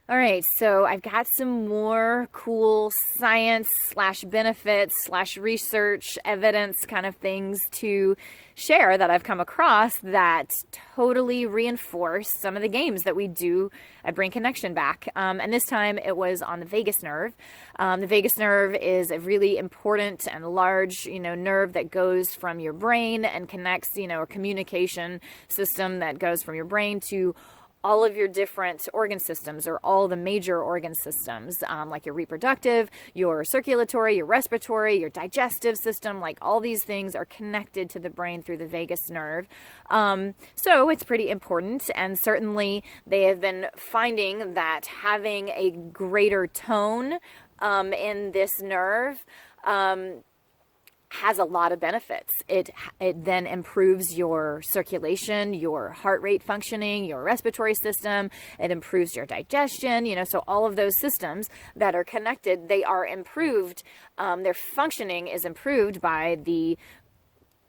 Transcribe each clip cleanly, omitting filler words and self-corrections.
All right, so I've got some more cool science slash benefits slash research evidence kind of things to share that I've come across that totally reinforce some of the games that we do at Brain Connection back. And this time it was on the vagus nerve. The vagus nerve is a really important and large, nerve that goes from your brain and connects, a communication system that goes from your brain to all of your different organ systems, or all the major organ systems, like your reproductive, your circulatory, your respiratory, your digestive system, like all these things are connected to the brain through the vagus nerve. So it's pretty important, and certainly they have been finding that having a greater tone in this nerve has a lot of benefits. It then improves your circulation, your heart rate functioning, your respiratory system. It improves your digestion, so all of those systems that are connected, they are improved. Their functioning is improved by the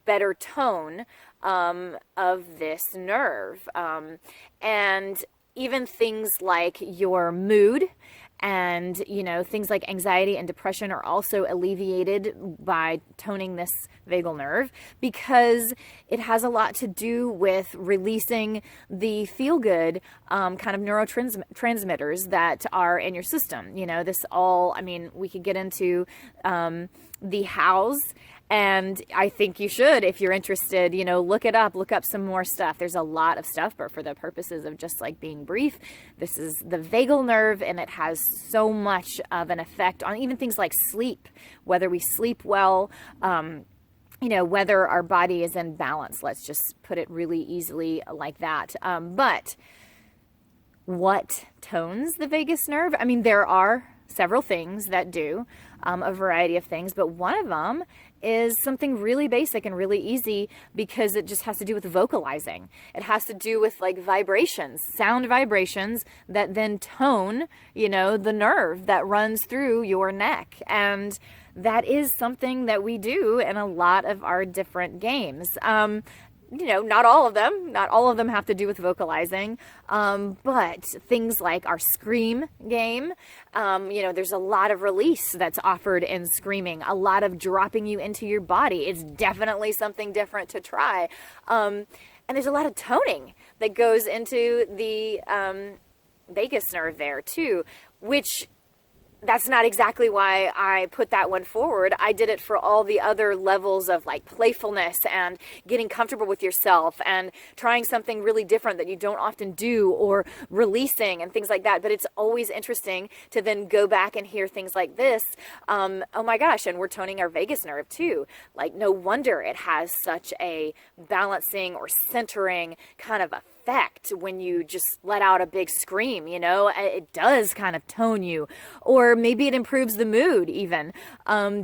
better tone of this nerve. And even things like your mood and, things like anxiety and depression are also alleviated by toning this vagal nerve, because it has a lot to do with releasing the feel-good kind of neurotransmitters that are in your system. We could get into the hows. And I think you should, if you're interested, look up some more stuff. There's a lot of stuff, but for the purposes of just like being brief, this is the vagal nerve, and it has so much of an effect on even things like sleep, whether we sleep well, whether our body is in balance. Let's just put it really easily like that. But what tones the vagus nerve? There are several things that do a variety of things, but one of them is something really basic and really easy, because it just has to do with vocalizing. It has to do with like vibrations, sound vibrations that then tone, the nerve that runs through your neck. And that is something that we do in a lot of our different games. Not all of them have to do with vocalizing, but things like our scream game, there's a lot of release that's offered in screaming, a lot of dropping you into your body. It's definitely something different to try. And there's a lot of toning that goes into the vagus nerve there too, which that's not exactly why I put that one forward. I did it for all the other levels of like playfulness and getting comfortable with yourself and trying something really different that you don't often do, or releasing and things like that. But it's always interesting to then go back and hear things like this. Oh my gosh, and we're toning our vagus nerve too. Like, no wonder it has such a balancing or centering kind of effect when you just let out a big scream. It does kind of tone you, or maybe it improves the mood even,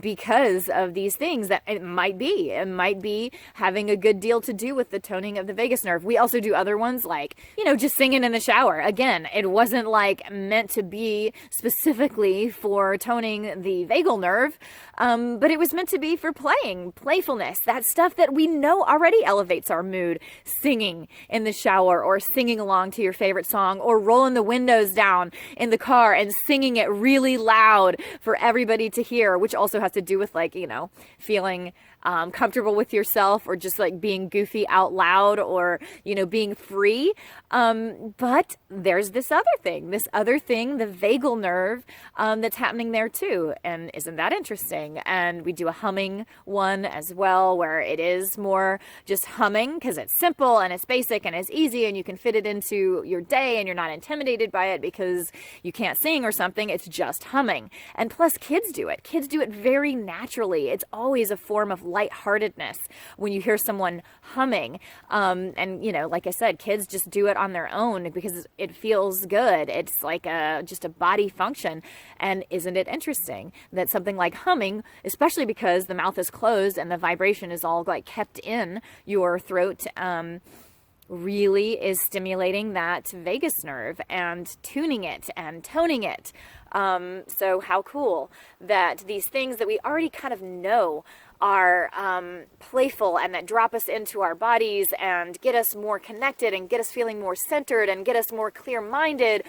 because of these things. That it might be having a good deal to do with the toning of the vagus nerve. We also do other ones like, just singing in the shower. Again, it wasn't like meant to be specifically for toning the vagal nerve, but it was meant to be for playfulness, that stuff that we know already elevates our mood. Singing in the shower, or singing along to your favorite song, or rolling the windows down in the car and singing it really loud for everybody to hear, which also has to do with like, feeling comfortable with yourself, or just like being goofy out loud, or, being free. But there's this other thing, the vagal nerve, that's happening there too. And isn't that interesting? And we do a humming one as well, where it is more just humming, because it's simple and it's basic and it's easy, and you can fit it into your day, and you're not intimidated by it because you can't sing or something. It's just humming. And plus, kids do it very naturally. It's always a form of lightheartedness when you hear someone humming. And like I said, kids just do it on their own because it feels good. It's like just a body function. And isn't it interesting that something like humming, especially because the mouth is closed and the vibration is all like kept in your throat, really is stimulating that vagus nerve and tuning it and toning it. So how cool that these things that we already kind of know are playful, and that drop us into our bodies and get us more connected and get us feeling more centered and get us more clear-minded,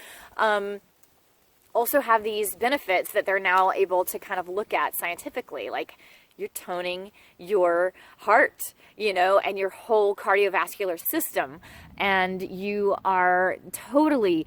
also have these benefits that they're now able to kind of look at scientifically, like you're toning your heart, and your whole cardiovascular system, and you are totally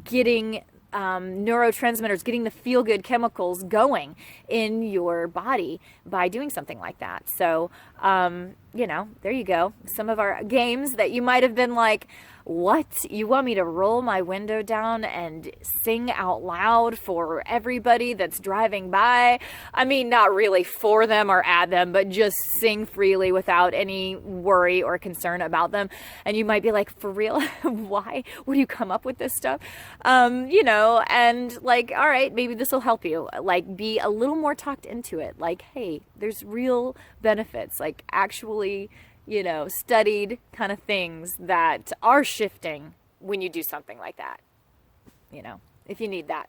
getting neurotransmitters, getting the feel-good chemicals going in your body by doing something like that. So, there you go. Some of our games that you might have been like, what? You want me to roll my window down and sing out loud for everybody that's driving by? I mean, not really for them or at them, but just sing freely without any worry or concern about them. And you might be like, for real? Why would you come up with this stuff? And like, all right, maybe this will help you. Like, be a little more talked into it. Like, hey, there's real benefits, like actually, studied kind of things that are shifting when you do something like that, if you need that.